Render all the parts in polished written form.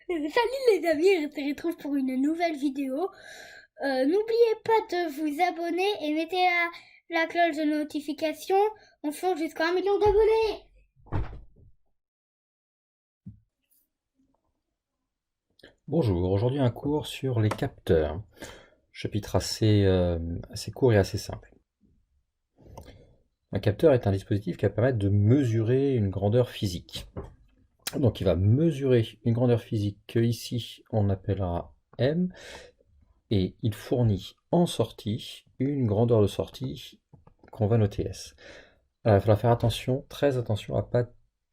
Salut les amis, on se retrouve pour une nouvelle vidéo. N'oubliez pas de vous abonner et mettez la cloche de notification. On fonce jusqu'à 1 million d'abonnés. Bonjour, aujourd'hui un cours sur les capteurs. Chapitre assez court et assez simple. Un capteur est un dispositif qui va permettre de mesurer une grandeur physique. Donc il va mesurer une grandeur physique que ici on appellera M, et il fournit en sortie une grandeur de sortie qu'on va noter S. Alors il faudra faire attention, très attention à ne pas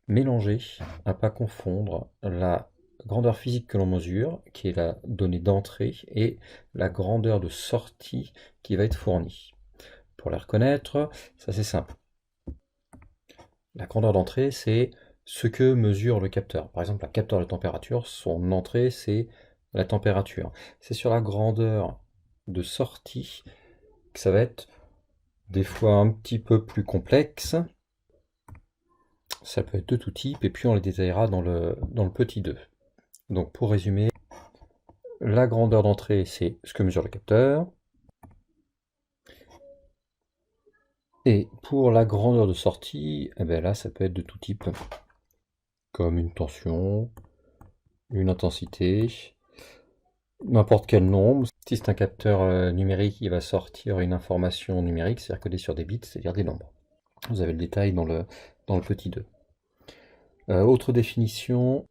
mélanger, à ne pas confondre la grandeur physique que l'on mesure, qui est la donnée d'entrée, et la grandeur de sortie qui va être fournie. Pour les reconnaître, c'est assez simple. La grandeur d'entrée, c'est ce que mesure le capteur. Par exemple, un capteur de température, son entrée, c'est la température. C'est sur la grandeur de sortie que ça va être des fois un petit peu plus complexe. Ça peut être de tout type, et puis on les détaillera dans le petit 2. Donc pour résumer, la grandeur d'entrée, c'est ce que mesure le capteur. Et pour la grandeur de sortie, eh ben là, ça peut être de tout type, comme une tension, une intensité, n'importe quel nombre. Si c'est un capteur numérique, il va sortir une information numérique, c'est-à-dire codée sur des bits, c'est-à-dire des nombres. Vous avez le détail dans le petit 2. Autre définition,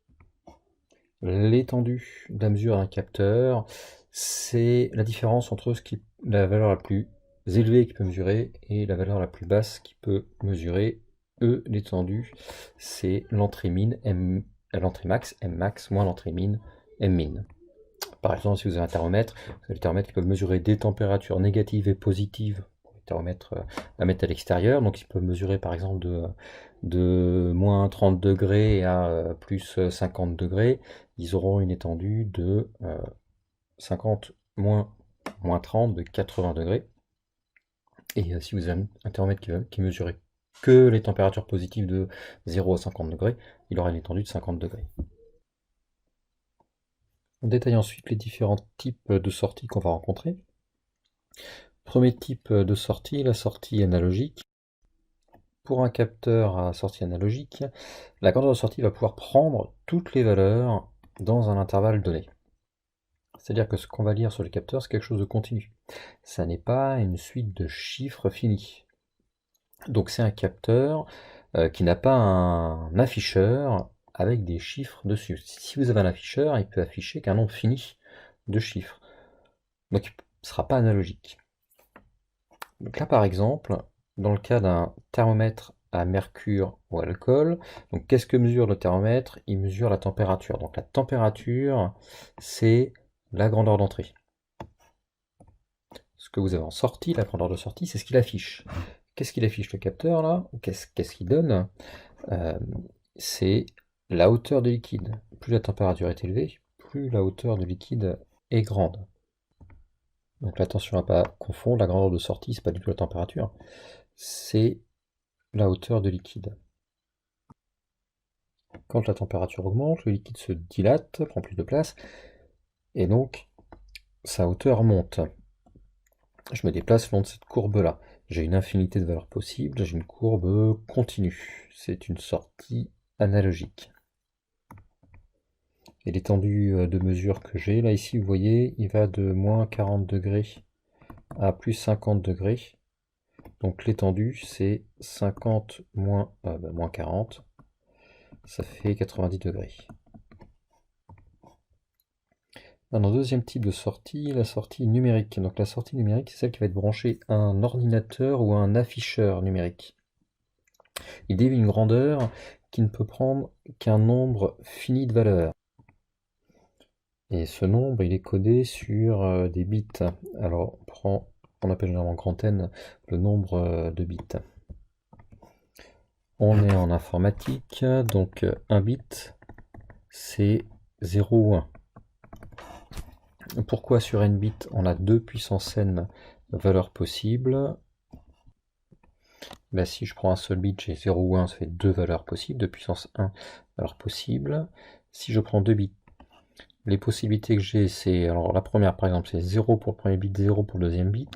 l'étendue de la mesure d'un capteur, c'est la différence entre la valeur la plus élevée qu'il peut mesurer et la valeur la plus basse qu'il peut mesurer. L'étendue, c'est l'entrée mine, l'entrée max, M max, moins l'entrée mine, M min. Par exemple, si vous avez un thermomètre, vous avez le thermomètre qui peut mesurer des températures négatives et positives. Le thermomètre à mettre à l'extérieur, donc il peut mesurer par exemple de moins 30 degrés à plus 50 degrés. Ils auront une étendue de 50 moins 30 de 80 degrés. Et si vous avez un thermomètre qui mesurait que les températures positives de 0 à 50 degrés, il aura une étendue de 50 degrés. On détaille ensuite les différents types de sorties qu'on va rencontrer. Premier type de sortie, la sortie analogique. Pour un capteur à sortie analogique, la grandeur de sortie va pouvoir prendre toutes les valeurs dans un intervalle donné. C'est-à-dire que ce qu'on va lire sur le capteur, c'est quelque chose de continu. Ça n'est pas une suite de chiffres finis. Donc c'est un capteur qui n'a pas un afficheur avec des chiffres dessus. Si vous avez un afficheur, il peut afficher qu'un nombre fini de chiffres. Donc il ne sera pas analogique. Donc là par exemple, dans le cas d'un thermomètre à mercure ou alcool, donc qu'est-ce que mesure le thermomètre? Il mesure la température. Donc la température, c'est la grandeur d'entrée. Ce que vous avez en sortie, la grandeur de sortie, c'est ce qu'il affiche. Qu'est-ce qu'il affiche le capteur là? Qu'est-ce qu'il donne? C'est la hauteur de liquide. Plus la température est élevée, plus la hauteur de liquide est grande. Donc attention à ne pas confondre, la grandeur de sortie, c'est pas du tout la température, c'est la hauteur de liquide. Quand la température augmente, le liquide se dilate, prend plus de place, et donc sa hauteur monte. Je me déplace le long de cette courbe-là. J'ai une infinité de valeurs possibles, j'ai une courbe continue. C'est une sortie analogique. Et l'étendue de mesure que j'ai, là ici, vous voyez, il va de moins 40 degrés à plus 50 degrés. Donc l'étendue, c'est 50 moins 40, ça fait 90 degrés. Un deuxième type de sortie, la sortie numérique. Donc la sortie numérique, c'est celle qui va être branchée à un ordinateur ou à un afficheur numérique. Il définit une grandeur qui ne peut prendre qu'un nombre fini de valeurs. Et ce nombre, il est codé sur des bits. Alors on appelle généralement grand N le nombre de bits. On est en informatique, donc un bit, c'est 0 ou 1. Pourquoi sur n bits on a 2 puissance n valeurs possibles? Là, si je prends un seul bit, j'ai 0 ou 1, ça fait 2 valeurs possibles, 2 puissance 1 valeurs possibles. Si je prends 2 bits, Les possibilités que j'ai, c'est, alors la première par exemple, c'est 0 pour le premier bit, 0 pour le deuxième bit.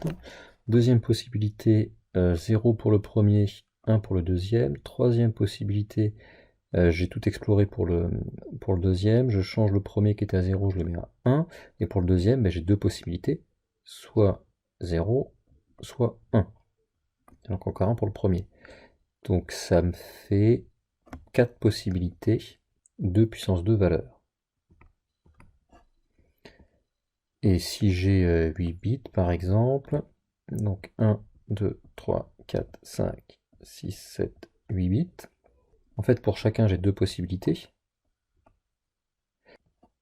Deuxième possibilité, 0 pour le premier, 1 pour le deuxième. Troisième possibilité, j'ai tout exploré pour le deuxième. Je change le premier qui était à 0, je le mets à 1. Et pour le deuxième, j'ai deux possibilités, soit 0, soit 1. Et donc encore un pour le premier. Donc ça me fait 4 possibilités, 2 puissance 2 valeurs. Et si j'ai 8 bits par exemple, donc 1, 2, 3, 4, 5, 6, 7, 8 bits. En fait, pour chacun, j'ai deux possibilités.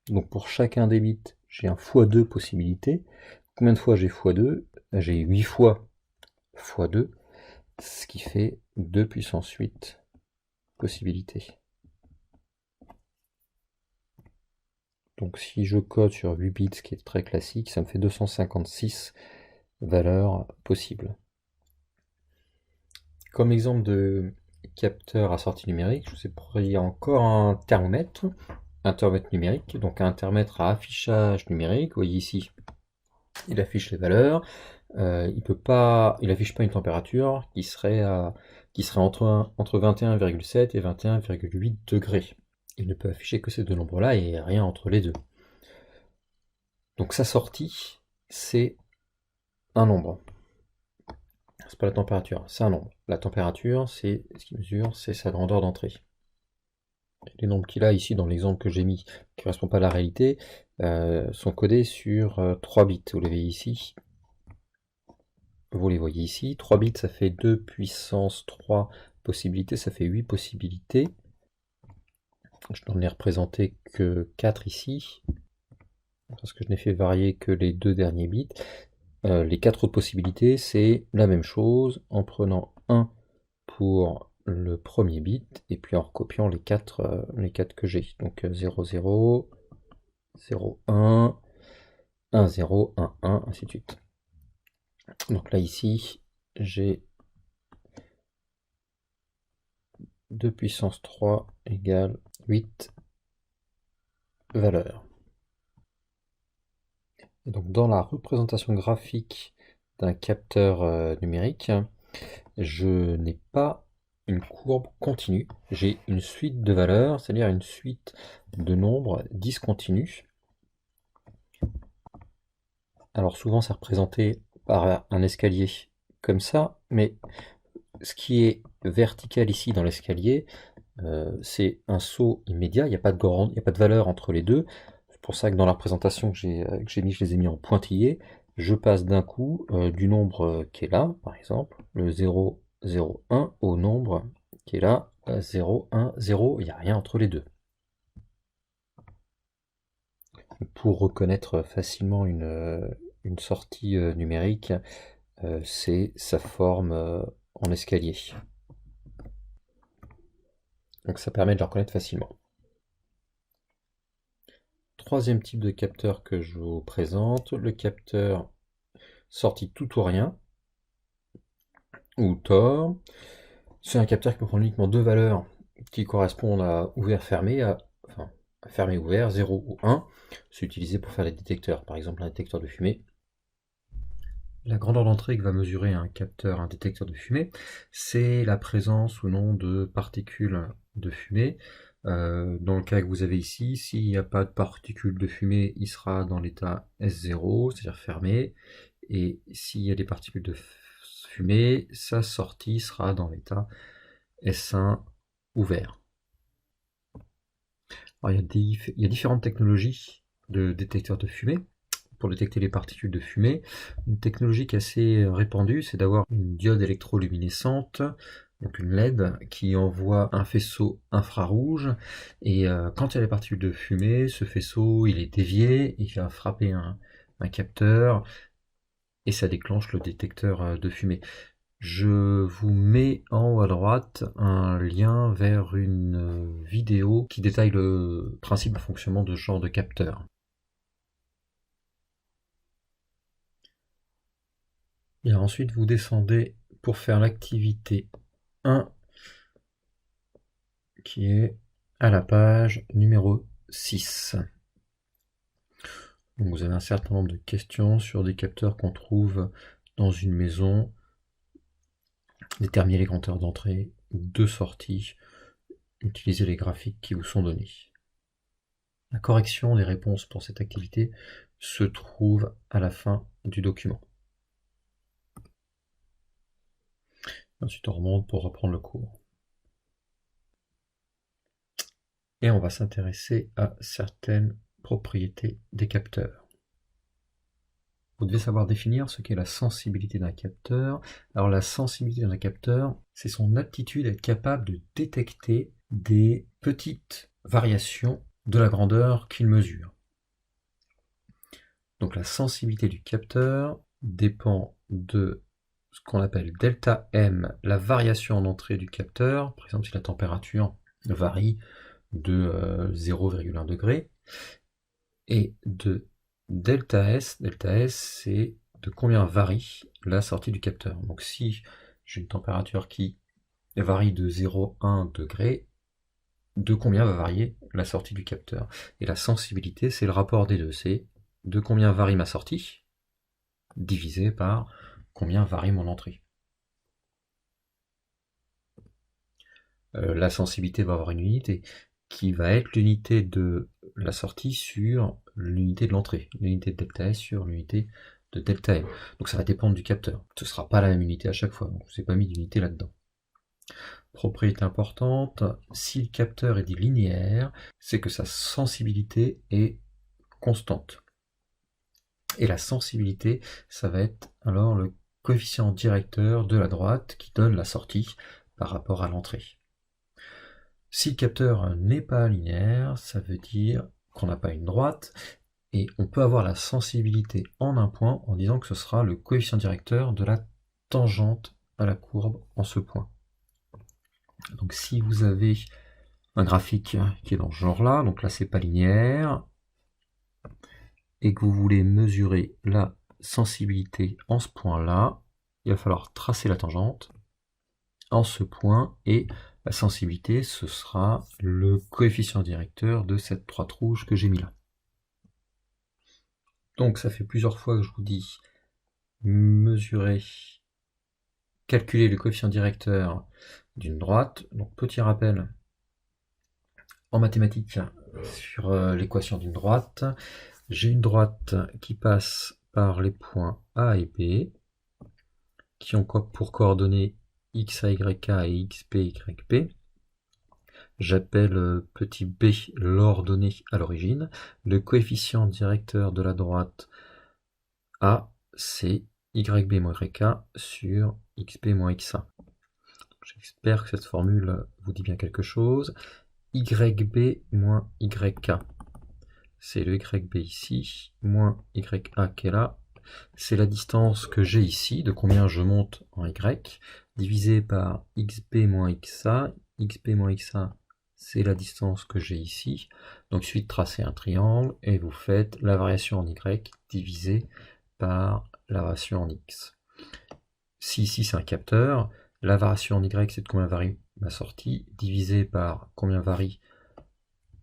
Donc pour chacun des bits, j'ai un x2 possibilité. Combien de fois j'ai x2? J'ai 8 fois x2, ce qui fait 2 puissance 8 possibilités. Donc si je code sur 8 bits, ce qui est très classique, ça me fait 256 valeurs possibles. Comme exemple de capteur à sortie numérique, je vous ai pris encore un thermomètre numérique, donc un thermomètre à affichage numérique. Vous voyez ici, il affiche les valeurs. Il affiche pas une température qui serait entre 21,7 et 21,8 degrés. Il ne peut afficher que ces deux nombres-là et rien entre les deux. Donc sa sortie, c'est un nombre. C'est pas la température, c'est un nombre. La température, c'est ce qui mesure, c'est sa grandeur d'entrée. Les nombres qu'il a ici dans l'exemple que j'ai mis, qui ne correspond pas à la réalité, sont codés sur 3 bits. Vous les voyez ici. Vous les voyez ici. 3 bits, ça fait 2 puissance 3 possibilités, ça fait 8 possibilités. Je n'en ai représenté que 4 ici, parce que je n'ai fait varier que les deux derniers bits. Les 4 autres possibilités, c'est la même chose, en prenant 1 pour le premier bit, et puis en recopiant les 4 que j'ai. Donc 0, 0, 0, 1, 1, 0, 1, 1, ainsi de suite. Donc là, ici, j'ai 2 puissance 3 égale 8 valeurs. Et donc dans la représentation graphique d'un capteur numérique, je n'ai pas une courbe continue, j'ai une suite de valeurs, c'est-à-dire une suite de nombres discontinus. Alors souvent c'est représenté par un escalier comme ça, mais ce qui est vertical ici dans l'escalier, c'est un saut immédiat, il n'y a pas de valeur entre les deux. C'est pour ça que dans la représentation que j'ai mis, je les ai mis en pointillés. Je passe d'un coup du nombre qui est là, par exemple, le 0, 0, 1, au nombre qui est là, 0, 1, 0, il n'y a rien entre les deux. Pour reconnaître facilement une sortie numérique, c'est sa forme en escalier. Donc ça permet de la reconnaître facilement. Troisième type de capteur que je vous présente, le capteur sortie tout ou rien, ou TOR. C'est un capteur qui peut prendre uniquement deux valeurs qui correspondent à ouvert-fermé, enfin fermé-ouvert, 0 ou 1. C'est utilisé pour faire des détecteurs, par exemple un détecteur de fumée. La grandeur d'entrée que va mesurer un détecteur de fumée, c'est la présence ou non de particules de fumée. Dans le cas que vous avez ici, s'il n'y a pas de particules de fumée, il sera dans l'état S0, c'est-à-dire fermé. Et s'il y a des particules de fumée, sa sortie sera dans l'état S1 ouvert. Alors, il y a différentes technologies de détecteurs de fumée pour détecter les particules de fumée. Une technologie qui est assez répandue, c'est d'avoir une diode électroluminescente, donc une LED, qui envoie un faisceau infrarouge, et quand il y a des particules de fumée, ce faisceau il est dévié, il va frapper un capteur, et ça déclenche le détecteur de fumée. Je vous mets en haut à droite un lien vers une vidéo qui détaille le principe de fonctionnement de ce genre de capteur. Et ensuite, vous descendez pour faire l'activité 1, qui est à la page numéro 6. Donc vous avez un certain nombre de questions sur des capteurs qu'on trouve dans une maison, déterminer les grandeurs d'entrée, de sortie, utiliser les graphiques qui vous sont donnés. La correction des réponses pour cette activité se trouve à la fin du document. Ensuite on remonte pour reprendre le cours. Et on va s'intéresser à certaines propriétés des capteurs. Vous devez savoir définir ce qu'est la sensibilité d'un capteur. Alors la sensibilité d'un capteur, c'est son aptitude à être capable de détecter des petites variations de la grandeur qu'il mesure. Donc la sensibilité du capteur dépend de ce qu'on appelle delta M, la variation en entrée du capteur, par exemple si la température varie de 0,1 degré, et de delta S c'est de combien varie la sortie du capteur. Donc si j'ai une température qui varie de 0,1 degré, de combien va varier la sortie du capteur. Et la sensibilité, c'est le rapport des deux, c'est de combien varie ma sortie, divisé par combien varie mon entrée. La sensibilité va avoir une unité qui va être l'unité de la sortie sur l'unité de l'entrée, l'unité de delta S sur l'unité de delta M. Donc ça va dépendre du capteur. Ce ne sera pas la même unité à chaque fois, donc je ne vous ai pas mis d'unité là-dedans. Propriété importante, si le capteur est dit linéaire, c'est que sa sensibilité est constante. Et la sensibilité, ça va être alors le coefficient directeur de la droite qui donne la sortie par rapport à l'entrée. Si le capteur n'est pas linéaire, ça veut dire qu'on n'a pas une droite, et on peut avoir la sensibilité en un point en disant que ce sera le coefficient directeur de la tangente à la courbe en ce point. Donc si vous avez un graphique qui est dans ce genre-là, donc là c'est pas linéaire, et que vous voulez mesurer la sensibilité en ce point-là, il va falloir tracer la tangente en ce point, et la sensibilité, ce sera le coefficient directeur de cette droite rouge que j'ai mis là. Donc ça fait plusieurs fois que je vous dis mesurer, calculer le coefficient directeur d'une droite. Donc petit rappel en mathématiques sur l'équation d'une droite. J'ai une droite qui passe par les points A et B, qui ont pour coordonnées x, a, y, k et x, p, y, p. J'appelle petit b l'ordonnée à l'origine. Le coefficient directeur de la droite A, c'est yb moins yk sur xp moins xa. J'espère que cette formule vous dit bien quelque chose. Yb moins yk, c'est le yb ici, moins ya qui est là. C'est la distance que j'ai ici, de combien je monte en y, divisé par xb moins xa. Xb moins xa, c'est la distance que j'ai ici. Donc il suffit de tracer un triangle et vous faites la variation en y divisée par la variation en x. Si ici c'est un capteur, la variation en y c'est de combien varie ma sortie, divisé par combien varie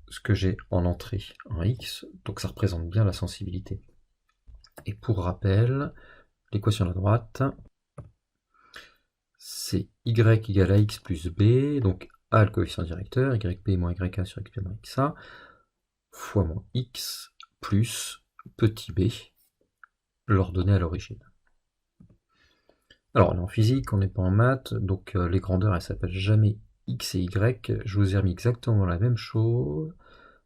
ce que j'ai en entrée en x, donc ça représente bien la sensibilité. Et pour rappel, l'équation de la droite, c'est y égale à x plus b, donc a le coefficient directeur, yp moins yk sur xp moins xa, fois mon x, plus petit b, l'ordonnée à l'origine. Alors on est en physique, on n'est pas en maths, donc les grandeurs elles s'appellent jamais x et y, je vous ai remis exactement la même chose,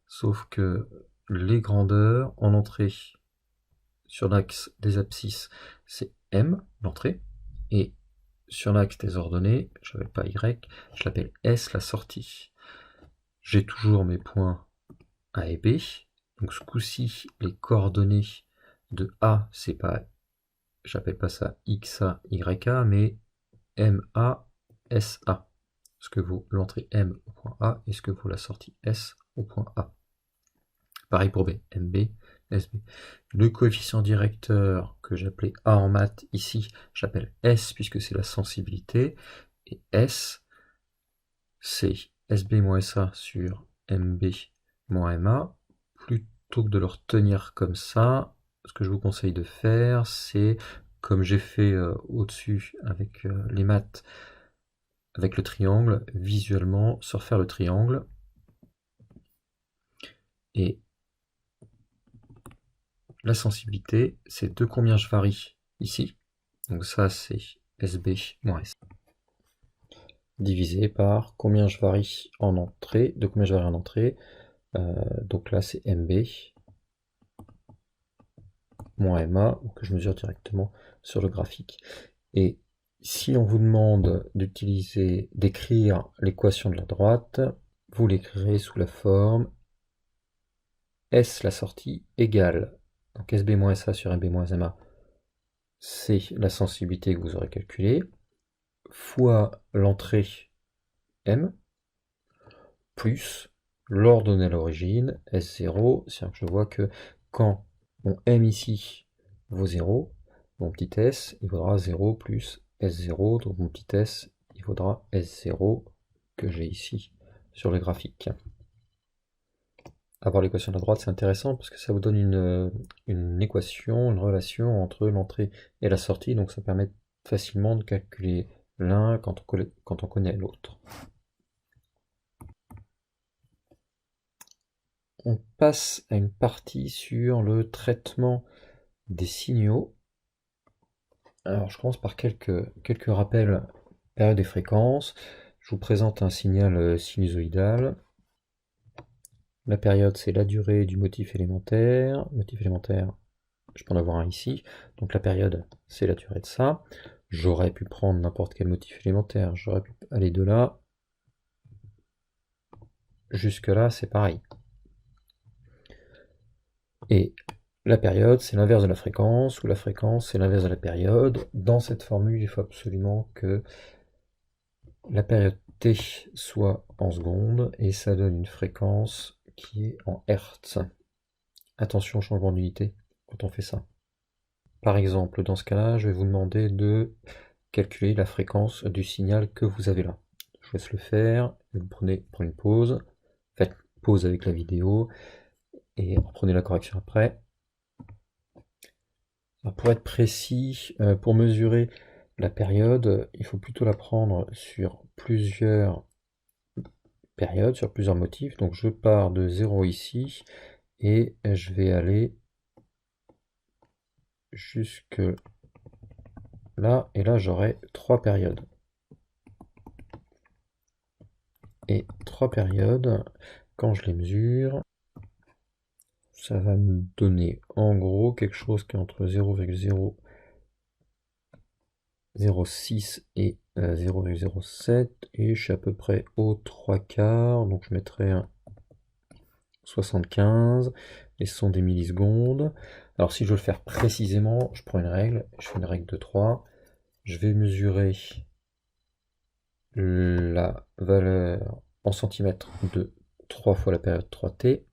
sauf que les grandeurs en entrée sur l'axe des abscisses, c'est M, l'entrée, et sur l'axe des ordonnées, je n'appelle pas Y, je l'appelle S, la sortie. J'ai toujours mes points A et B, donc ce coup-ci, les coordonnées de A, c'est pas, j'appelle pas ça XA, YA, mais MA, SA. Ce que vaut l'entrée M au point A et ce que vaut la sortie S au point A. Pareil pour B, MB, SB. Le coefficient directeur que j'appelais A en maths, ici, j'appelle S puisque c'est la sensibilité. Et S, c'est SB moins SA sur MB moins MA, plutôt que de le retenir comme ça, ce que je vous conseille de faire, c'est, comme j'ai fait au-dessus avec les maths, avec le triangle, visuellement, se refaire le triangle. Et la sensibilité, c'est de combien je varie ici. Donc ça, c'est SB moins S. Divisé par combien je varie en entrée, de combien je varie en entrée. Donc là, c'est MB moins MA, que je mesure directement sur le graphique. Et si on vous demande d'écrire l'équation de la droite, vous l'écrirez sous la forme S la sortie égale, donc SB moins SA sur MB moins MA, c'est la sensibilité que vous aurez calculée, fois l'entrée M, plus l'ordonnée à l'origine, S0, c'est-à-dire que je vois que quand mon M ici vaut 0, mon petit s, il vaudra 0 plus S0, donc mon petit s, il vaudra S0 que j'ai ici sur le graphique. Avoir l'équation de la droite, c'est intéressant parce que ça vous donne une équation, une relation entre l'entrée et la sortie, donc ça permet facilement de calculer l'un quand on connaît l'autre. On passe à une partie sur le traitement des signaux. Alors je commence par quelques rappels, période et fréquence. Je vous présente un signal sinusoïdal. La période, c'est la durée du motif élémentaire. Motif élémentaire, je peux en avoir un ici. Donc la période, c'est la durée de ça. J'aurais pu prendre n'importe quel motif élémentaire. J'aurais pu aller de là jusque là, c'est pareil. Et la période, c'est l'inverse de la fréquence, ou la fréquence, c'est l'inverse de la période. Dans cette formule, il faut absolument que la période t soit en secondes, et ça donne une fréquence qui est en hertz. Attention au changement d'unité quand on fait ça. Par exemple, dans ce cas-là, je vais vous demander de calculer la fréquence du signal que vous avez là. Je vous laisse le faire, vous prenez une pause, faites pause avec la vidéo, et reprenez la correction après. Alors pour être précis, pour mesurer la période, il faut plutôt la prendre sur plusieurs périodes, sur plusieurs motifs. Donc je pars de 0 ici, et je vais aller jusque là, et là j'aurai 3 périodes. Et 3 périodes, quand je les mesure, ça va me donner en gros quelque chose qui est entre 0,006 et 0,07, et je suis à peu près aux 3 quarts, donc je mettrai un 75, et ce sont des millisecondes. Alors si je veux le faire précisément, je prends une règle, je fais une règle de 3, je vais mesurer la valeur en centimètres de 3 fois la période 3t.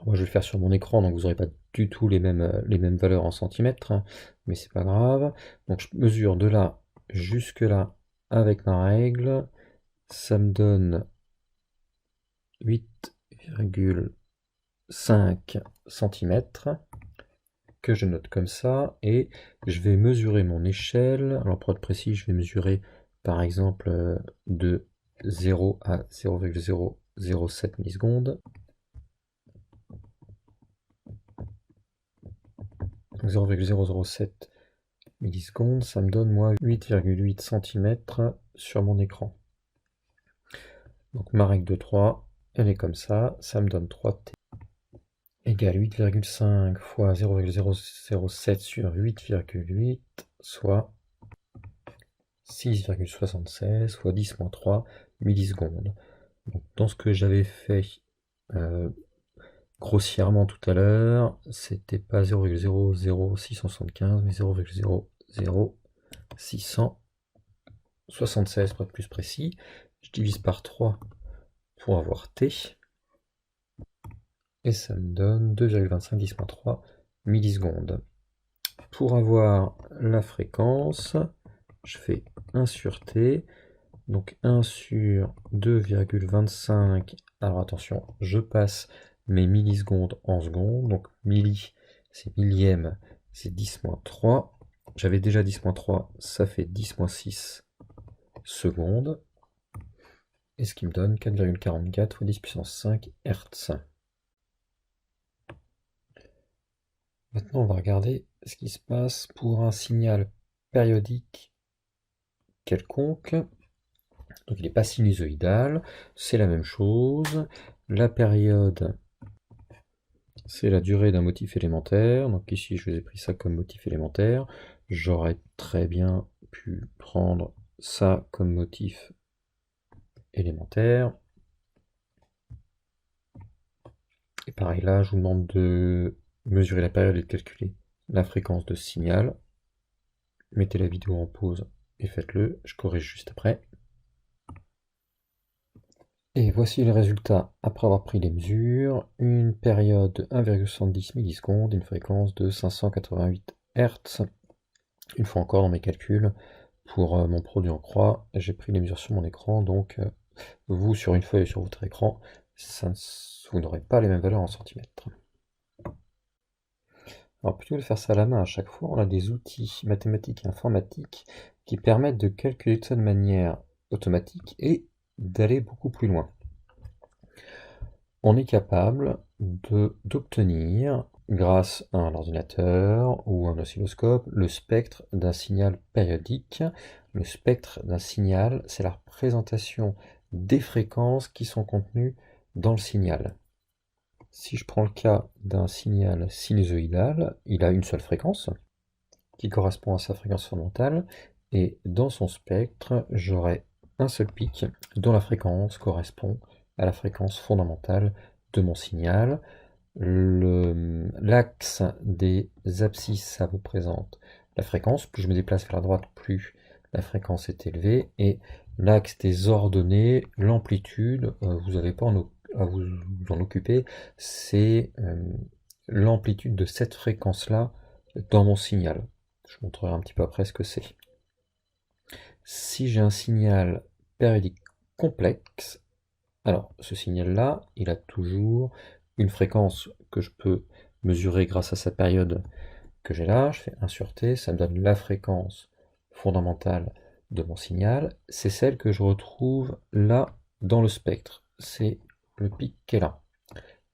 Moi je vais le faire sur mon écran, donc vous n'aurez pas du tout les mêmes valeurs en centimètres, hein, mais c'est pas grave. Donc je mesure de là jusque là avec ma règle, ça me donne 8,5 cm que je note comme ça, et je vais mesurer mon échelle. Alors pour être précis, je vais mesurer par exemple de 0 à 0,007 millisecondes. 0,007 millisecondes, ça me donne moi 8,8 cm sur mon écran. Donc ma règle de 3, elle est comme ça me donne 3t égale 8,5 fois 0,007 sur 8,8, soit 6,76 fois 10-3 millisecondes. Donc, dans ce que j'avais fait grossièrement tout à l'heure, c'était pas 0,00675, mais 0,00676 pour être plus précis. Je divise par 3 pour avoir t, et ça me donne 2,25 10-3 millisecondes. Pour avoir la fréquence, je fais 1 sur t, donc 1 sur 2,25, alors attention, je passe mes millisecondes en secondes. Donc milli, c'est millième, c'est 10 moins 3. J'avais déjà 10 moins 3, ça fait 10 moins 6 secondes. Et ce qui me donne 4,44 fois 10 puissance 5 Hertz. Maintenant, on va regarder ce qui se passe pour un signal périodique quelconque. Donc il n'est pas sinusoïdal, c'est la même chose. La période, c'est la durée d'un motif élémentaire. Donc ici, je vous ai pris ça comme motif élémentaire. J'aurais très bien pu prendre ça comme motif élémentaire. Et pareil là, je vous demande de mesurer la période et de calculer la fréquence de ce signal. Mettez la vidéo en pause et faites-le. Je corrige juste après. Et voici le résultat après avoir pris les mesures. Une période de 1,70 millisecondes, une fréquence de 588 Hz. Une fois encore dans mes calculs, pour mon produit en croix, j'ai pris les mesures sur mon écran, donc vous sur une feuille sur votre écran, vous n'aurez pas les mêmes valeurs en centimètres. Alors plutôt que de faire ça à la main à chaque fois, on a des outils mathématiques et informatiques qui permettent de calculer ça de manière automatique et d'aller beaucoup plus loin. On est capable d'obtenir, grâce à un ordinateur ou un oscilloscope, le spectre d'un signal périodique. Le spectre d'un signal, c'est la représentation des fréquences qui sont contenues dans le signal. Si je prends le cas d'un signal sinusoïdal, il a une seule fréquence qui correspond à sa fréquence fondamentale, et dans son spectre, j'aurai un seul pic dont la fréquence correspond à la fréquence fondamentale de mon signal. L'axe des abscisses, ça représente la fréquence. Plus je me déplace vers la droite, plus la fréquence est élevée. Et l'axe des ordonnées, l'amplitude, vous n'avez pas à vous en occuper, c'est l'amplitude de cette fréquence-là dans mon signal. Je vous montrerai un petit peu après ce que c'est. Si j'ai un signal périodique complexe, alors ce signal-là, il a toujours une fréquence que je peux mesurer grâce à sa période que j'ai là. Je fais 1 sur t, ça me donne la fréquence fondamentale de mon signal. C'est celle que je retrouve là dans le spectre. C'est le pic qui est là.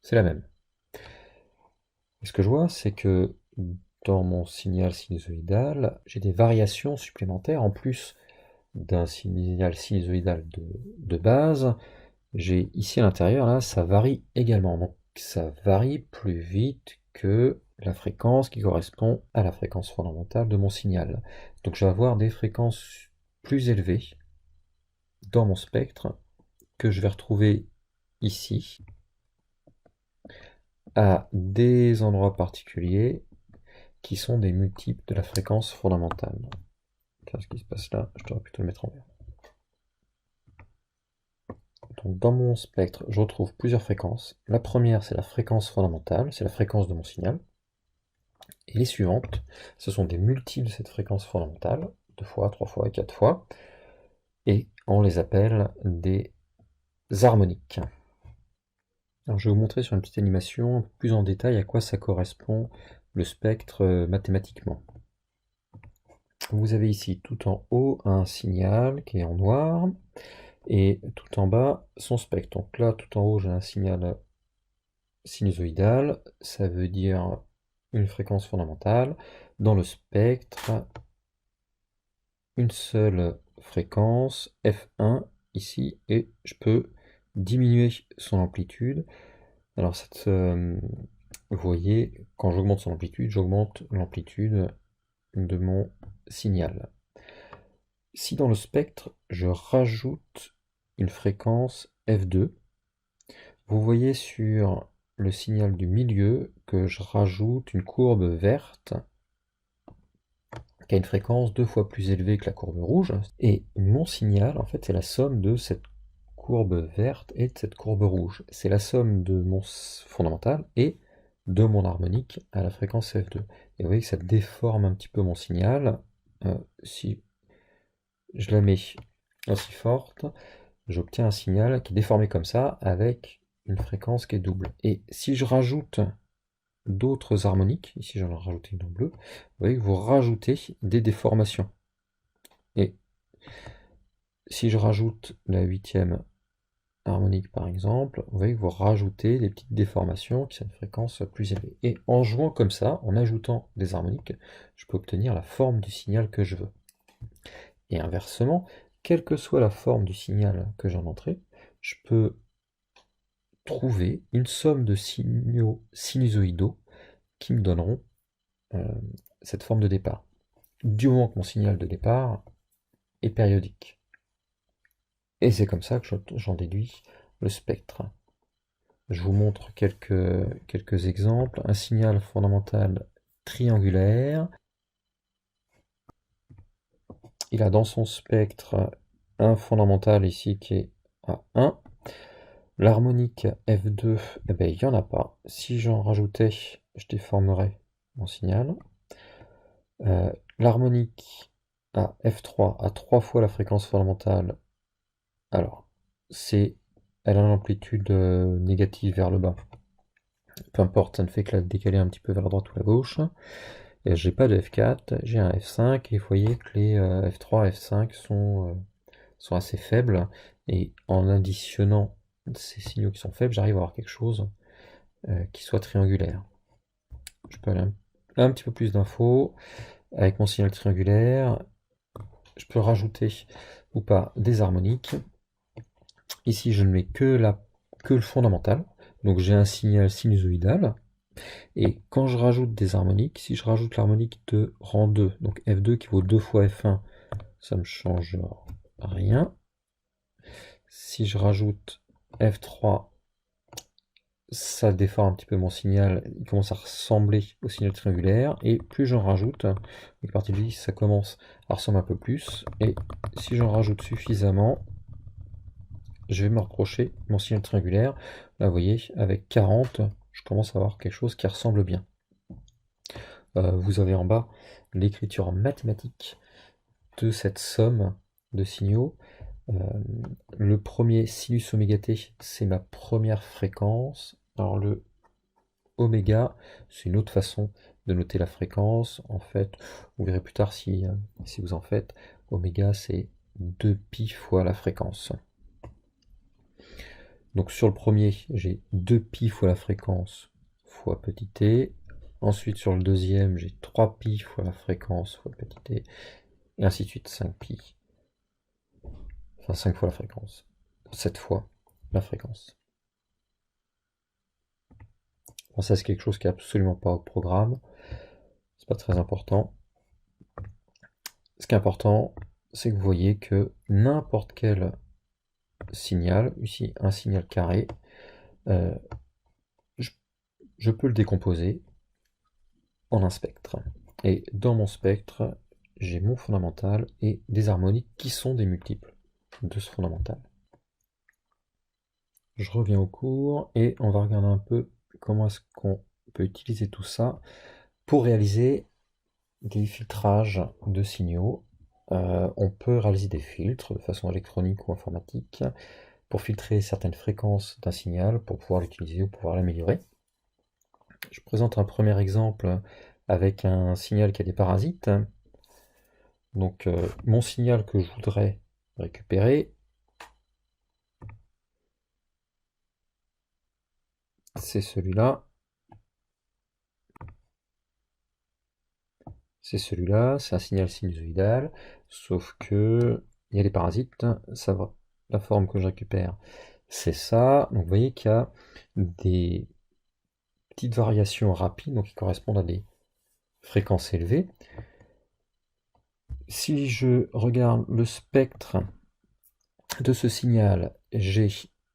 C'est la même. Et ce que je vois, c'est que dans mon signal sinusoïdal, j'ai des variations supplémentaires en plus d'un signal sinusoïdal de base. J'ai ici à l'intérieur, là, ça varie également. Donc ça varie plus vite que la fréquence qui correspond à la fréquence fondamentale de mon signal. Donc je vais avoir des fréquences plus élevées dans mon spectre que je vais retrouver ici à des endroits particuliers qui sont des multiples de la fréquence fondamentale. Qu'est-ce qui se passe là? Je devrais plutôt le mettre en vert. Donc dans mon spectre, je retrouve plusieurs fréquences. La première, c'est la fréquence fondamentale, c'est la fréquence de mon signal. Et les suivantes, ce sont des multiples de cette fréquence fondamentale, 2 fois, 3 fois, 4 fois, et on les appelle des harmoniques. Alors je vais vous montrer sur une petite animation un peu plus en détail à quoi ça correspond le spectre mathématiquement. Vous avez ici tout en haut un signal qui est en noir, et tout en bas son spectre. Donc là, tout en haut, j'ai un signal sinusoïdal, ça veut dire une fréquence fondamentale. Dans le spectre, une seule fréquence, F1, ici, et je peux diminuer son amplitude. Alors, vous voyez, quand j'augmente son amplitude, j'augmente l'amplitude de mon signal. Si dans le spectre, je rajoute une fréquence F2, vous voyez sur le signal du milieu que je rajoute une courbe verte qui a une fréquence 2 fois plus élevée que la courbe rouge. Et mon signal, en fait, c'est la somme de cette courbe verte et de cette courbe rouge. C'est la somme de mon fondamental et de mon harmonique à la fréquence F2. Et vous voyez que ça déforme un petit peu mon signal. Si je la mets aussi forte, j'obtiens un signal qui est déformé comme ça, avec une fréquence qui est double. Et si je rajoute d'autres harmoniques, ici j'en ai rajouté une en bleu, vous voyez que vous rajoutez des déformations. Et si je rajoute la 8e harmonique par exemple, vous voyez que vous rajoutez des petites déformations qui sont une fréquence plus élevée. Et en jouant comme ça, en ajoutant des harmoniques, je peux obtenir la forme du signal que je veux. Et inversement, quelle que soit la forme du signal que j'ai en entrée, je peux trouver une somme de signaux sinusoïdaux qui me donneront cette forme de départ. Du moment que mon signal de départ est périodique. Et c'est comme ça que j'en déduis le spectre. Je vous montre quelques exemples. Un signal fondamental triangulaire. Il a dans son spectre un fondamental ici qui est à 1. L'harmonique F2, eh ben, il n'y en a pas. Si j'en rajoutais, je déformerais mon signal. L'harmonique à F3 a 3 fois la fréquence fondamentale. Alors, elle a une amplitude négative vers le bas. Peu importe, ça ne fait que la décaler un petit peu vers la droite ou la gauche. Et j'ai pas de F4, j'ai un F5, et vous voyez que les F3 et F5 sont assez faibles. Et en additionnant ces signaux qui sont faibles, j'arrive à avoir quelque chose qui soit triangulaire. Je peux aller un petit peu plus d'infos. Avec mon signal triangulaire, je peux rajouter ou pas des harmoniques. Ici, je ne mets que le fondamental. Donc j'ai un signal sinusoïdal. Et quand je rajoute des harmoniques, si je rajoute l'harmonique de rang 2, donc F2 qui vaut 2 fois F1, ça me change rien. Si je rajoute F3, ça déforme un petit peu mon signal, il commence à ressembler au signal triangulaire, et plus j'en rajoute, avec partie de 10, ça commence à ressembler un peu plus, et si j'en rajoute suffisamment, je vais me rapprocher mon signal triangulaire. Là vous voyez, avec 40, je commence à avoir quelque chose qui ressemble bien. Vous avez en bas l'écriture mathématique de cette somme de signaux. Le premier sinus oméga t, c'est ma première fréquence. Alors le oméga, c'est une autre façon de noter la fréquence. En fait, vous verrez plus tard si vous en faites. Oméga, c'est 2π fois la fréquence. Donc sur le premier, j'ai 2π fois la fréquence fois petit t. Ensuite sur le deuxième, j'ai 3π fois la fréquence fois petit t. Et ainsi de suite, 5π. Enfin 5 fois la fréquence. 7 fois la fréquence. Bon, ça c'est quelque chose qui n'est absolument pas au programme. C'est pas très important. Ce qui est important, c'est que vous voyez que n'importe quel signal, ici un signal carré, je peux le décomposer en un spectre. Et dans mon spectre, j'ai mon fondamental et des harmoniques qui sont des multiples de ce fondamental. Je reviens au cours et on va regarder un peu comment est-ce qu'on peut utiliser tout ça pour réaliser des filtrages de signaux. On peut réaliser des filtres de façon électronique ou informatique pour filtrer certaines fréquences d'un signal pour pouvoir l'utiliser ou pouvoir l'améliorer. Je présente un premier exemple avec un signal qui a des parasites. Donc mon signal que je voudrais récupérer, c'est celui-là. C'est celui-là, c'est un signal sinusoïdal, sauf que il y a des parasites, ça va. La forme que je récupère, c'est ça. Donc vous voyez qu'il y a des petites variations rapides, donc qui correspondent à des fréquences élevées. Si je regarde le spectre de ce signal, j'ai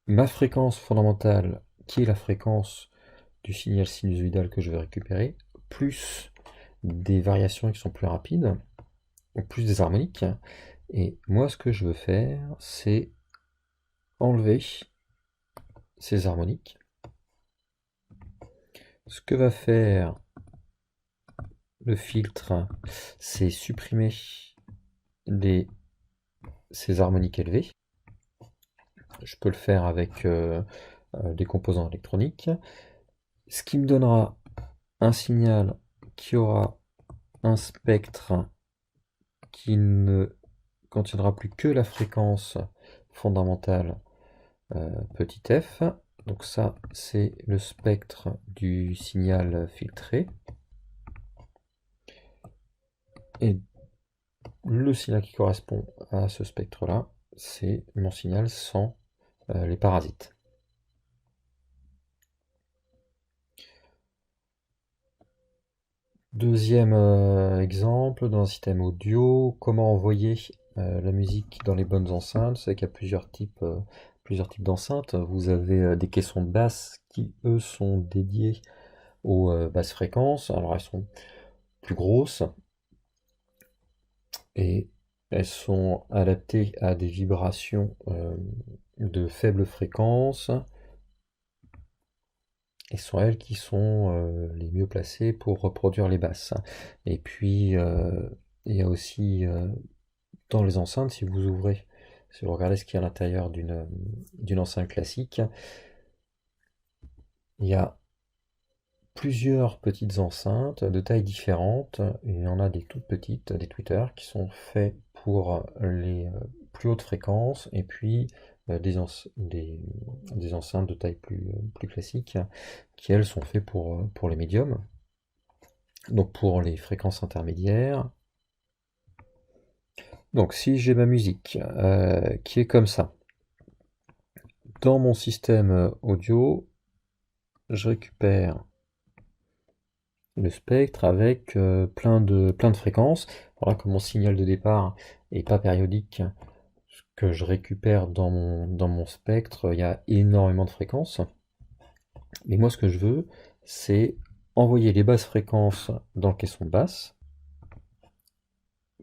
ma fréquence fondamentale, qui est la fréquence du signal sinusoïdal que je vais récupérer, plus des variations qui sont plus rapides, ou plus des harmoniques. Et moi, ce que je veux faire, c'est enlever ces harmoniques. Ce que va faire le filtre, c'est supprimer ces harmoniques élevées. Je peux le faire avec des composants électroniques, ce qui me donnera un signal qui aura un spectre qui ne contiendra plus que la fréquence fondamentale petit f. Donc ça, c'est le spectre du signal filtré. Et le signal qui correspond à ce spectre-là, c'est mon signal sans les parasites. Deuxième exemple, dans un système audio, comment envoyer la musique dans les bonnes enceintes. C'est qu'il y a plusieurs types d'enceintes. Vous avez des caissons de basse qui, eux, sont dédiés aux basses fréquences. Alors, elles sont plus grosses et elles sont adaptées à des vibrations de faible fréquence. Et ce sont elles qui sont les mieux placées pour reproduire les basses. Et puis, il y a aussi dans les enceintes, si vous regardez ce qu'il y a à l'intérieur d'une enceinte classique, il y a plusieurs petites enceintes de tailles différentes. Il y en a des toutes petites, des tweeters, qui sont faits pour les plus hautes fréquences, et puis des enceintes de taille plus classique, qui elles sont faites pour les médiums, donc pour les fréquences intermédiaires. Donc si j'ai ma musique qui est comme ça, dans mon système audio, je récupère le spectre avec plein de fréquences. Voilà, comme mon signal de départ n'est pas périodique, ce que je récupère dans mon spectre, il y a énormément de fréquences. Mais moi, ce que je veux, c'est envoyer les basses fréquences dans le caisson de basse.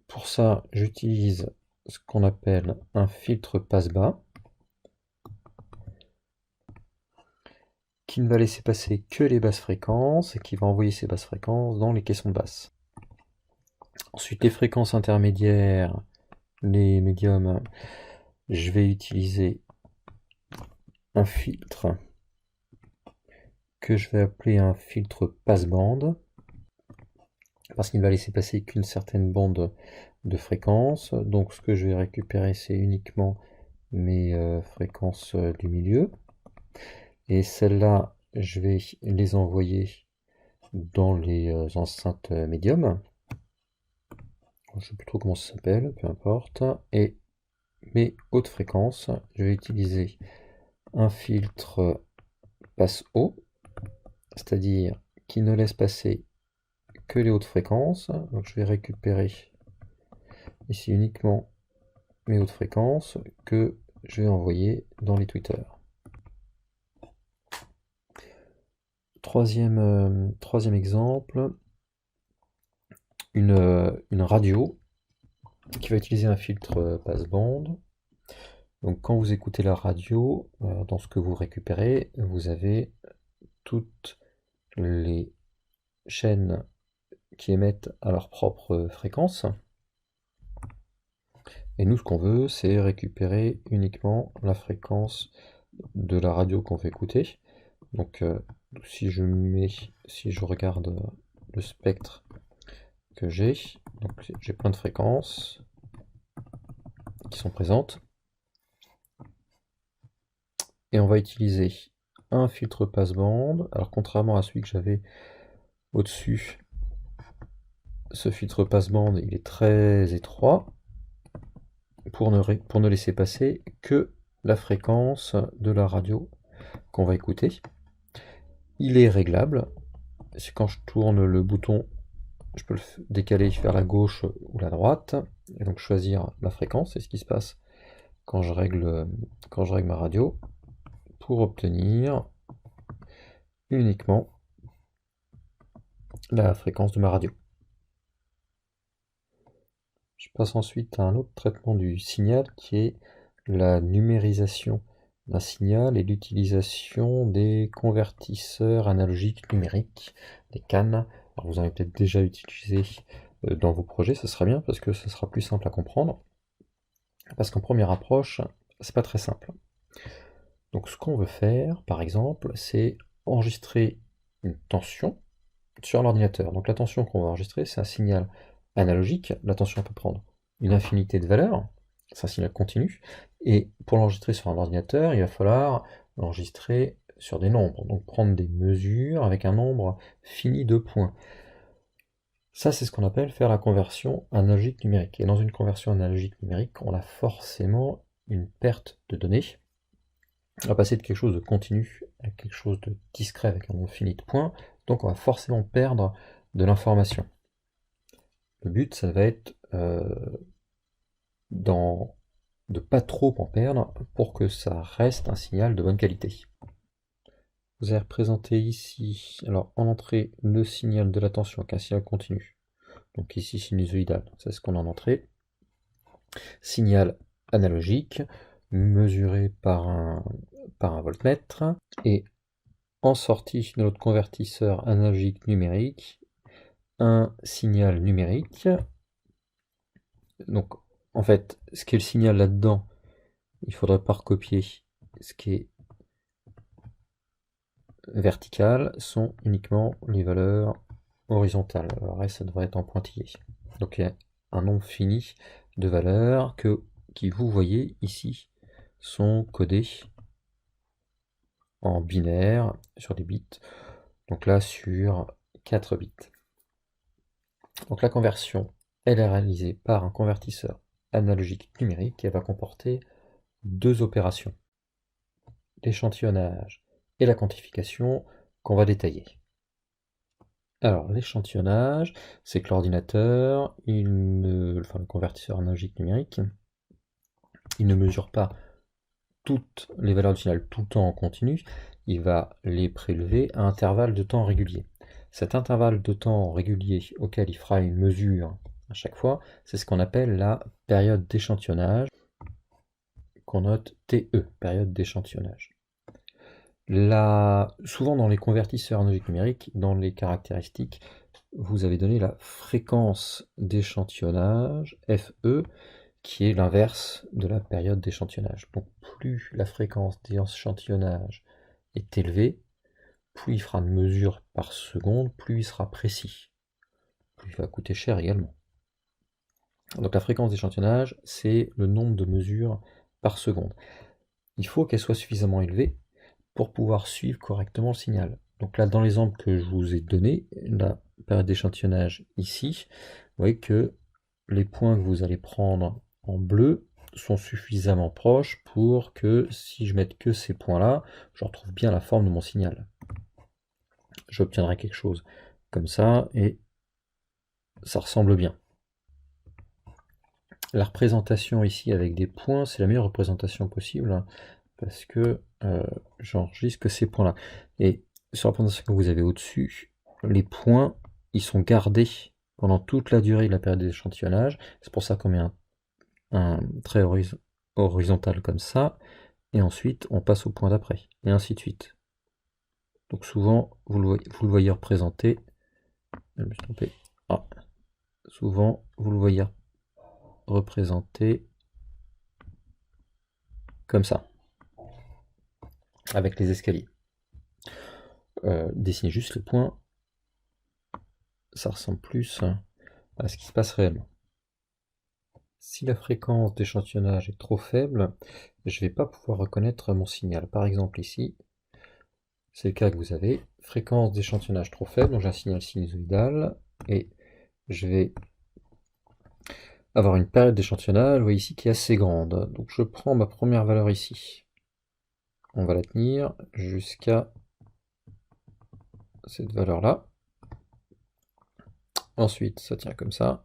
Pour ça, j'utilise ce qu'on appelle un filtre passe-bas, qui ne va laisser passer que les basses fréquences et qui va envoyer ces basses fréquences dans les caissons de basse. Ensuite, les fréquences intermédiaires, les médiums, je vais utiliser un filtre que je vais appeler un filtre passe-bande, parce qu'il ne va laisser passer qu'une certaine bande de fréquences. Donc ce que je vais récupérer, c'est uniquement mes fréquences du milieu. Et celles-là, je vais les envoyer dans les enceintes médium. Je ne sais plus trop comment ça s'appelle, peu importe. Et mes hautes fréquences, je vais utiliser un filtre passe-haut, c'est-à-dire qui ne laisse passer que les hautes fréquences. Donc je vais récupérer ici uniquement mes hautes fréquences que je vais envoyer dans les tweeters. Troisième exemple, une radio qui va utiliser un filtre passe-bande. Donc quand vous écoutez la radio, dans ce que vous récupérez, vous avez toutes les chaînes qui émettent à leur propre fréquence. Et nous, ce qu'on veut, c'est récupérer uniquement la fréquence de la radio qu'on veut écouter. Donc si je regarde le spectre que j'ai, donc j'ai plein de fréquences qui sont présentes. Et on va utiliser un filtre passe-bande. Alors contrairement à celui que j'avais au-dessus, ce filtre passe-bande, il est très étroit pour ne laisser passer que la fréquence de la radio qu'on va écouter. Il est réglable. Quand je tourne le bouton, je peux le décaler vers la gauche ou la droite, et donc choisir la fréquence. C'est ce qui se passe quand je règle ma radio, pour obtenir uniquement la fréquence de ma radio. Je passe ensuite à un autre traitement du signal qui est la numérisation d'un signal et l'utilisation des convertisseurs analogiques numériques, des CAN. Alors vous en avez peut-être déjà utilisé dans vos projets, ce sera bien parce que ce sera plus simple à comprendre. Parce qu'en première approche, c'est pas très simple. Donc ce qu'on veut faire, par exemple, c'est enregistrer une tension sur l'ordinateur. Donc la tension qu'on va enregistrer, c'est un signal analogique. La tension peut prendre une infinité de valeurs, c'est un signal continu. Et pour l'enregistrer sur un ordinateur, il va falloir l'enregistrer sur des nombres. Donc prendre des mesures avec un nombre fini de points. Ça, c'est ce qu'on appelle faire la conversion analogique numérique. Et dans une conversion analogique numérique, on a forcément une perte de données. On va passer de quelque chose de continu à quelque chose de discret avec un nombre fini de points, donc on va forcément perdre de l'information. Le but, ça va être de pas trop en perdre pour que ça reste un signal de bonne qualité. Vous avez représenté ici, alors en entrée, le signal de la tension avec un signal continu. Donc ici sinusoïdal, c'est ce qu'on a en entrée. Signal analogique, mesuré par un voltmètre, et en sortie de notre convertisseur analogique numérique, un signal numérique. Donc en fait, ce qui est le signal là-dedans, il ne faudrait pas recopier. Ce qui est vertical sont uniquement les valeurs horizontales. Le reste, ça devrait être en pointillé. Donc il y a un nombre fini de valeurs qui, vous voyez ici, sont codées en binaire sur des bits. Donc là, sur 4 bits. Donc la conversion, elle est réalisée par un convertisseur analogique numérique qui va comporter deux opérations, l'échantillonnage et la quantification qu'on va détailler. Alors l'échantillonnage, c'est que l'ordinateur, le convertisseur analogique numérique, il ne mesure pas toutes les valeurs du signal tout le temps en continu, il va les prélever à intervalles de temps réguliers. Cet intervalle de temps régulier auquel il fera une mesure à chaque fois, c'est ce qu'on appelle la période d'échantillonnage, qu'on note TE, période d'échantillonnage. Souvent dans les convertisseurs analogiques numériques, dans les caractéristiques, vous avez donné la fréquence d'échantillonnage, FE, qui est l'inverse de la période d'échantillonnage. Donc plus la fréquence d'échantillonnage est élevée, plus il fera de mesures par seconde, plus il sera précis. Plus il va coûter cher également. Donc la fréquence d'échantillonnage, c'est le nombre de mesures par seconde. Il faut qu'elle soit suffisamment élevée pour pouvoir suivre correctement le signal. Donc là, dans l'exemple que je vous ai donné, la période d'échantillonnage ici, vous voyez que les points que vous allez prendre en bleu sont suffisamment proches pour que si je mette que ces points-là, je retrouve bien la forme de mon signal. J'obtiendrai quelque chose comme ça et ça ressemble bien. La représentation ici avec des points, c'est la meilleure représentation possible parce que j'enregistre que ces points-là. Et sur la représentation que vous avez au-dessus, les points, ils sont gardés pendant toute la durée de la période d'échantillonnage. C'est pour ça qu'on met un trait horizontal comme ça, et ensuite on passe au point d'après, et ainsi de suite. Donc souvent, vous le voyez représenté, je me suis trompé. Souvent, vous le voyez représenté comme ça, avec les escaliers. Dessinez juste les points, ça ressemble plus à ce qui se passe réellement. Si la fréquence d'échantillonnage est trop faible, je ne vais pas pouvoir reconnaître mon signal. Par exemple ici, c'est le cas que vous avez, fréquence d'échantillonnage trop faible, donc j'ai un signal sinusoïdal, et je vais avoir une période d'échantillonnage, vous voyez ici, qui est assez grande. Donc je prends ma première valeur ici. On va la tenir jusqu'à cette valeur-là. Ensuite, ça tient comme ça.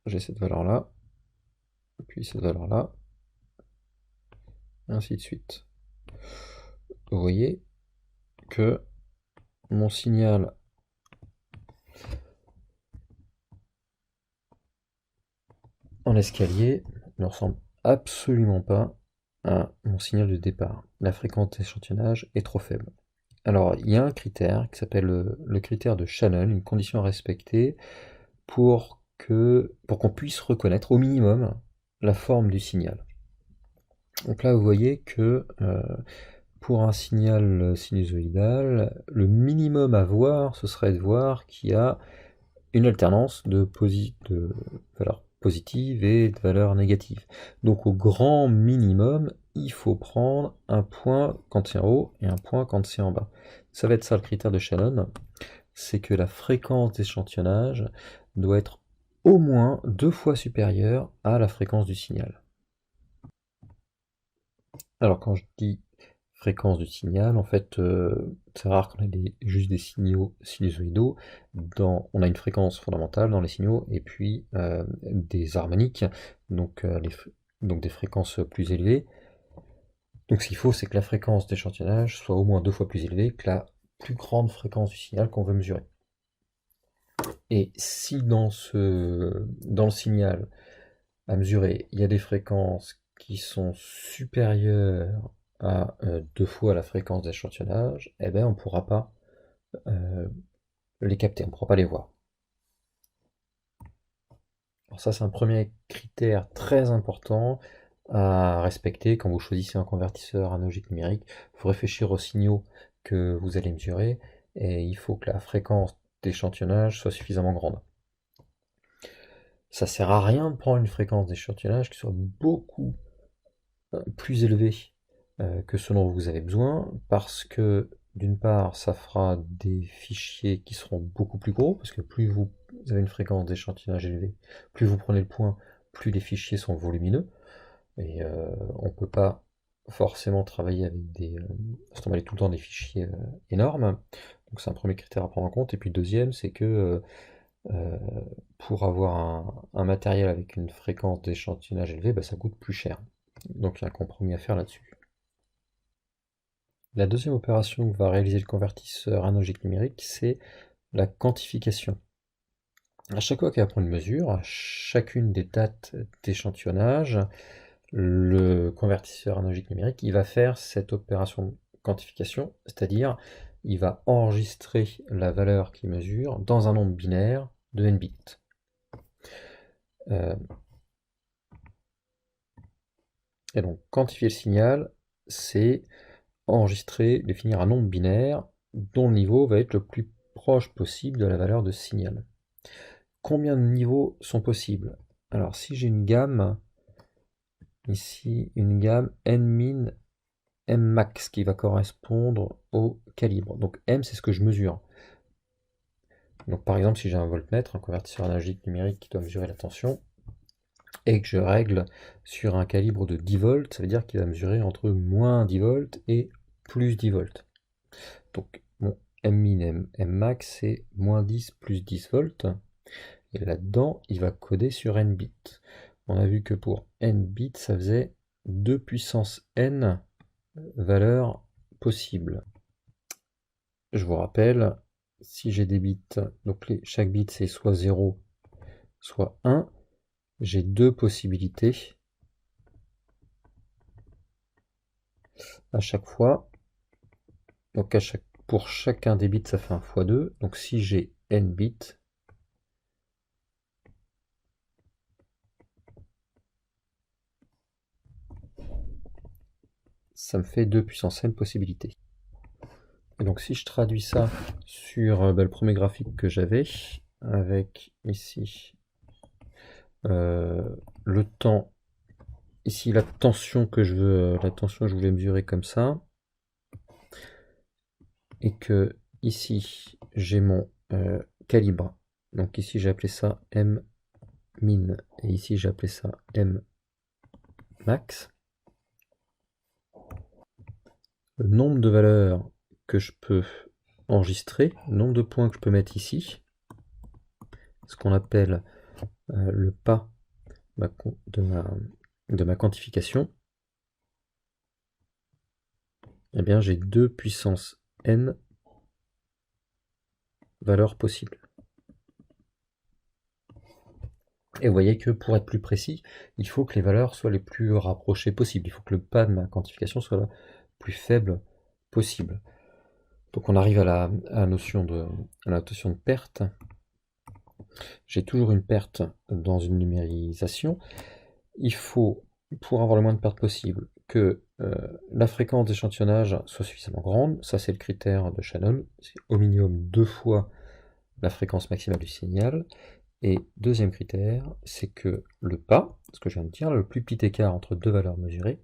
J'ai cette valeur-là, puis cette valeur-là, et ainsi de suite. Vous voyez que mon signal en escalier ne ressemble absolument pas à mon signal de départ. La fréquence d'échantillonnage est trop faible. Alors, il y a un critère qui s'appelle le critère de Shannon, une condition à respecter pour qu'on puisse reconnaître au minimum la forme du signal. Donc là, vous voyez que pour un signal sinusoïdal, le minimum à voir, ce serait de voir qu'il y a une alternance de valeurs positives et de valeurs négatives. Donc au grand minimum, il faut prendre un point quand c'est en haut et un point quand c'est en bas. Ça va être ça le critère de Shannon, c'est que la fréquence d'échantillonnage doit être au moins 2 fois supérieure à la fréquence du signal. Alors quand je dis fréquence du signal, en fait, c'est rare qu'on ait juste des signaux sinusoïdaux. On a une fréquence fondamentale dans les signaux, et puis des harmoniques, donc des fréquences plus élevées. Donc ce qu'il faut, c'est que la fréquence d'échantillonnage soit au moins 2 fois plus élevée que la plus grande fréquence du signal qu'on veut mesurer. Et si dans le signal à mesurer, il y a des fréquences qui sont supérieures à 2 fois la fréquence d'échantillonnage, eh ben on ne pourra pas les capter, on ne pourra pas les voir. Alors ça, c'est un premier critère très important à respecter quand vous choisissez un convertisseur analogique numérique. Il faut réfléchir aux signaux que vous allez mesurer, et il faut que la fréquence d'échantillonnage soit suffisamment grande. Ça sert à rien de prendre une fréquence d'échantillonnage qui soit beaucoup plus élevée que ce dont vous avez besoin, parce que d'une part, ça fera des fichiers qui seront beaucoup plus gros, parce que plus vous avez une fréquence d'échantillonnage élevée, plus vous prenez le point, plus les fichiers sont volumineux, et on ne peut pas forcément travailler avec se trimballer tout le temps des fichiers énormes. Donc c'est un premier critère à prendre en compte. Et puis le deuxième, c'est que pour avoir un matériel avec une fréquence d'échantillonnage élevée, ça coûte plus cher. Donc il y a un compromis à faire là-dessus. La deuxième opération que va réaliser le convertisseur analogique numérique, c'est la quantification. À chaque fois qu'il va prendre une mesure, à chacune des dates d'échantillonnage, le convertisseur analogique numérique, il va faire cette opération de quantification, c'est-à-dire il va enregistrer la valeur qu'il mesure dans un nombre binaire de n bits. Et donc quantifier le signal, c'est enregistrer, définir un nombre binaire dont le niveau va être le plus proche possible de la valeur de signal. Combien de niveaux sont possibles? Alors si j'ai une gamme, ici une gamme n-min, m-max qui va correspondre au calibre. Donc m, c'est ce que je mesure. Donc par exemple, si j'ai un voltmètre, un convertisseur analogique numérique qui doit mesurer la tension, et que je règle sur un calibre de 10 volts, ça veut dire qu'il va mesurer entre moins 10 volts et plus 10 volts. Donc mon M-min, M-max, c'est moins 10 plus 10 volts. Et là-dedans, il va coder sur n bits. On a vu que pour n bits, ça faisait 2 puissance n valeurs possibles. Je vous rappelle, si j'ai des bits, donc chaque bit c'est soit 0, soit 1, j'ai deux possibilités à chaque fois. Donc pour chacun des bits, ça fait 1 fois 2. Donc si j'ai n bits, ça me fait 2 puissance n possibilités. Et donc si je traduis ça sur le premier graphique que j'avais, avec ici le temps, ici la tension que je veux, je voulais mesurer comme ça, et que ici j'ai mon calibre. Donc ici j'ai appelé ça M min et ici j'ai appelé ça M max. Le nombre de valeurs que je peux enregistrer, le nombre de points que je peux mettre ici, ce qu'on appelle le pas de ma quantification, eh bien j'ai 2 puissance n valeurs possibles. Et vous voyez que pour être plus précis, il faut que les valeurs soient les plus rapprochées possibles. Il faut que le pas de ma quantification soit le plus faible possible. Donc on arrive à la notion de perte. J'ai toujours une perte dans une numérisation. Il faut, pour avoir le moins de pertes possible, que la fréquence d'échantillonnage soit suffisamment grande, ça c'est le critère de Shannon, c'est au minimum 2 fois la fréquence maximale du signal. Et deuxième critère, c'est que le pas, ce que je viens de dire, le plus petit écart entre deux valeurs mesurées,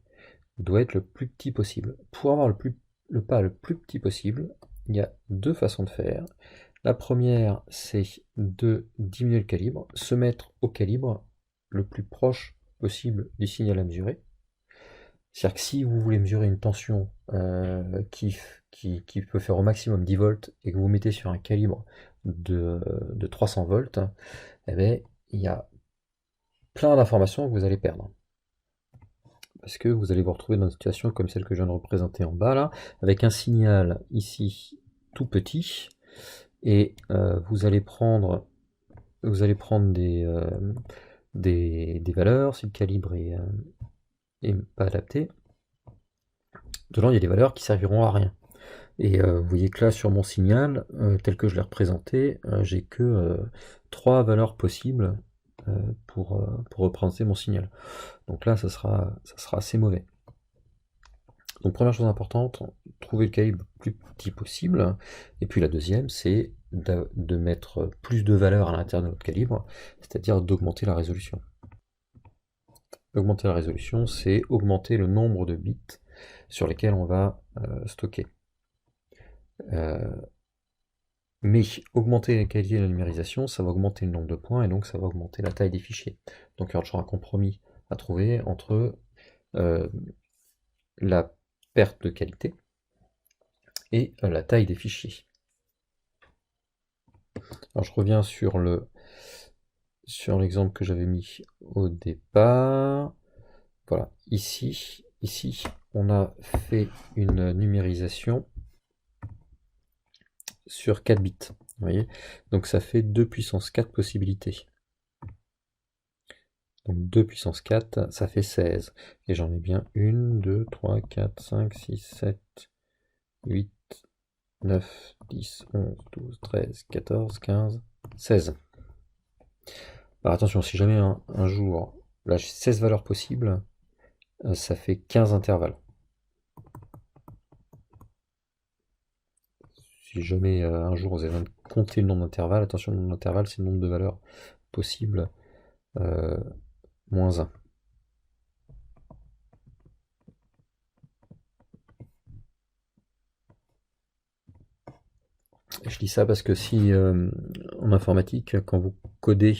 doit être le plus petit possible. Pour avoir le pas le plus petit possible, il y a deux façons de faire. La première, c'est de diminuer le calibre, se mettre au calibre le plus proche possible du signal à mesurer. C'est-à-dire que si vous voulez mesurer une tension qui peut faire au maximum 10 volts et que vous mettez sur un calibre de 300 volts, eh bien, il y a plein d'informations que vous allez perdre. Parce que vous allez vous retrouver dans une situation comme celle que je viens de représenter en bas, là, avec un signal ici tout petit, et vous allez prendre des valeurs, si le calibre est pas adapté. Dedans, il y a des valeurs qui serviront à rien. Et vous voyez que là, sur mon signal, tel que je l'ai représenté, j'ai que 3 valeurs possibles pour représenter mon signal. Donc là, ça sera assez mauvais. Donc première chose importante, trouver le calibre le plus petit possible. Et puis la deuxième, c'est de mettre plus de valeurs à l'intérieur de notre calibre, c'est-à-dire d'augmenter la résolution. Augmenter la résolution, c'est augmenter le nombre de bits sur lesquels on va stocker. Mais augmenter la qualité de la numérisation, ça va augmenter le nombre de points et donc ça va augmenter la taille des fichiers. Donc il y aura toujours un compromis à trouver entre la perte de qualité et la taille des fichiers. Alors je reviens sur l'exemple que j'avais mis au départ. Voilà, ici on a fait une numérisation sur 4 bits. Vous voyez, donc ça fait 2 puissance 4 possibilités. Donc 2 puissance 4, ça fait 16. Et j'en ai bien 1, 2, 3, 4, 5, 6, 7, 8, 9, 10, 11, 12, 13, 14, 15, 16. Alors attention, si jamais un jour, là j'ai 16 valeurs possibles, ça fait 15 intervalles. Si jamais un jour vous avez compté le nombre d'intervalles, attention, le nombre d'intervalles c'est le nombre de valeurs possibles moins 1. Je dis ça parce que si en informatique, quand vous codez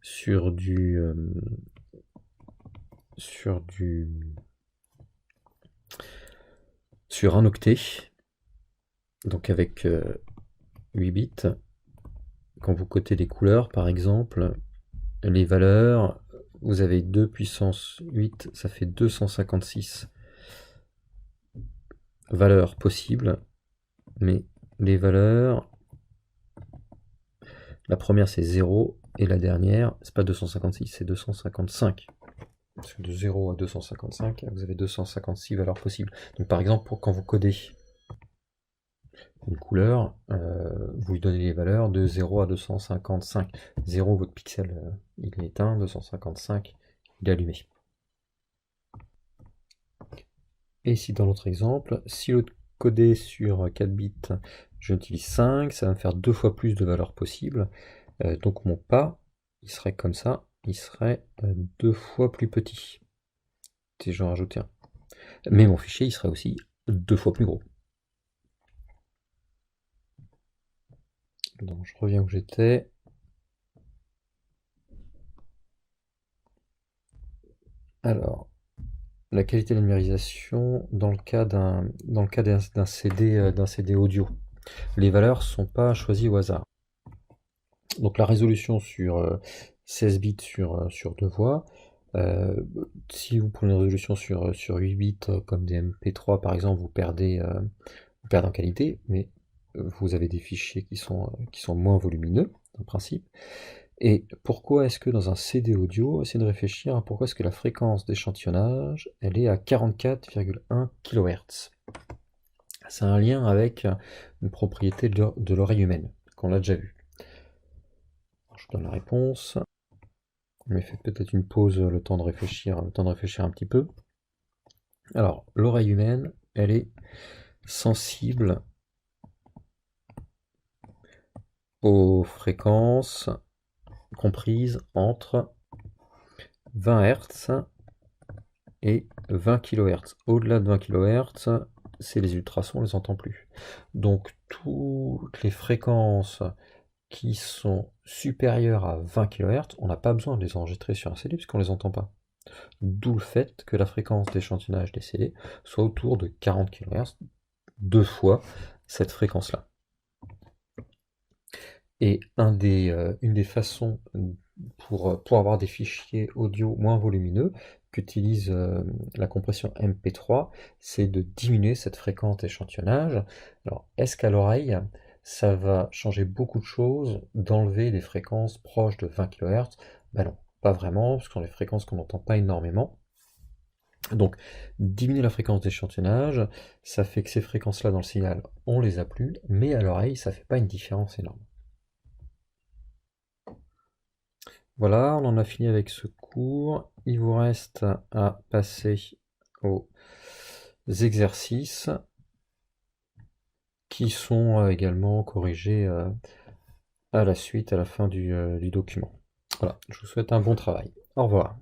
sur un octet, donc avec 8 bits, quand vous codez des couleurs par exemple, les valeurs, vous avez 2 puissance 8, ça fait 256 valeurs possibles, mais les valeurs, la première c'est 0 et la dernière c'est pas 256, c'est 255. Parce que de 0 à 255, vous avez 256 valeurs possibles. Donc par exemple, quand vous codez une couleur, vous lui donnez les valeurs de 0 à 255. 0, votre pixel il est éteint, 255, il est allumé. Et ici dans l'autre exemple, si l'autre codé sur 4 bits, j'utilise 5, ça va me faire 2 fois plus de valeurs possibles. Donc mon pas, il serait comme ça, il serait 2 fois plus petit. Si j'en rajoute un. Mais mon fichier, il serait aussi 2 fois plus gros. Donc je reviens où j'étais. Alors, la qualité de la numérisation dans le cas d'un CD audio. Les valeurs ne sont pas choisies au hasard. Donc la résolution sur 16 bits sur 2 voix. Si vous prenez une résolution sur 8 bits comme des MP3 par exemple, vous perdez en qualité, mais vous avez des fichiers qui sont moins volumineux en principe. Et pourquoi est-ce que dans un CD audio, essayez de réfléchir à pourquoi est-ce que la fréquence d'échantillonnage elle est à 44,1 kHz. C'est un lien avec une propriété de l'oreille humaine, qu'on l'a déjà vu. Alors, je donne la réponse. Mais faites peut-être une pause, le temps de réfléchir un petit peu. Alors, l'oreille humaine, elle est sensible aux fréquences comprises entre 20 Hz et 20 kHz. Au-delà de 20 kHz, c'est les ultrasons, on ne les entend plus. Donc toutes les fréquences qui sont supérieures à 20 kHz, on n'a pas besoin de les enregistrer sur un CD puisqu'on ne les entend pas. D'où le fait que la fréquence d'échantillonnage des CD soit autour de 40 kHz, 2 fois cette fréquence-là. Et une des façons pour avoir des fichiers audio moins volumineux qu'utilise la compression MP3, c'est de diminuer cette fréquence d'échantillonnage. Alors, est-ce qu'à l'oreille, ça va changer beaucoup de choses d'enlever des fréquences proches de 20 kHz? Ben non, pas vraiment, parce que ce sont des fréquences qu'on n'entend pas énormément. Donc, diminuer la fréquence d'échantillonnage, ça fait que ces fréquences-là dans le signal, on les a plus, mais à l'oreille, ça fait pas une différence énorme. Voilà, on en a fini avec ce cours. Il vous reste à passer aux exercices qui sont également corrigés à la suite, à la fin du document. Voilà, je vous souhaite un bon travail. Au revoir.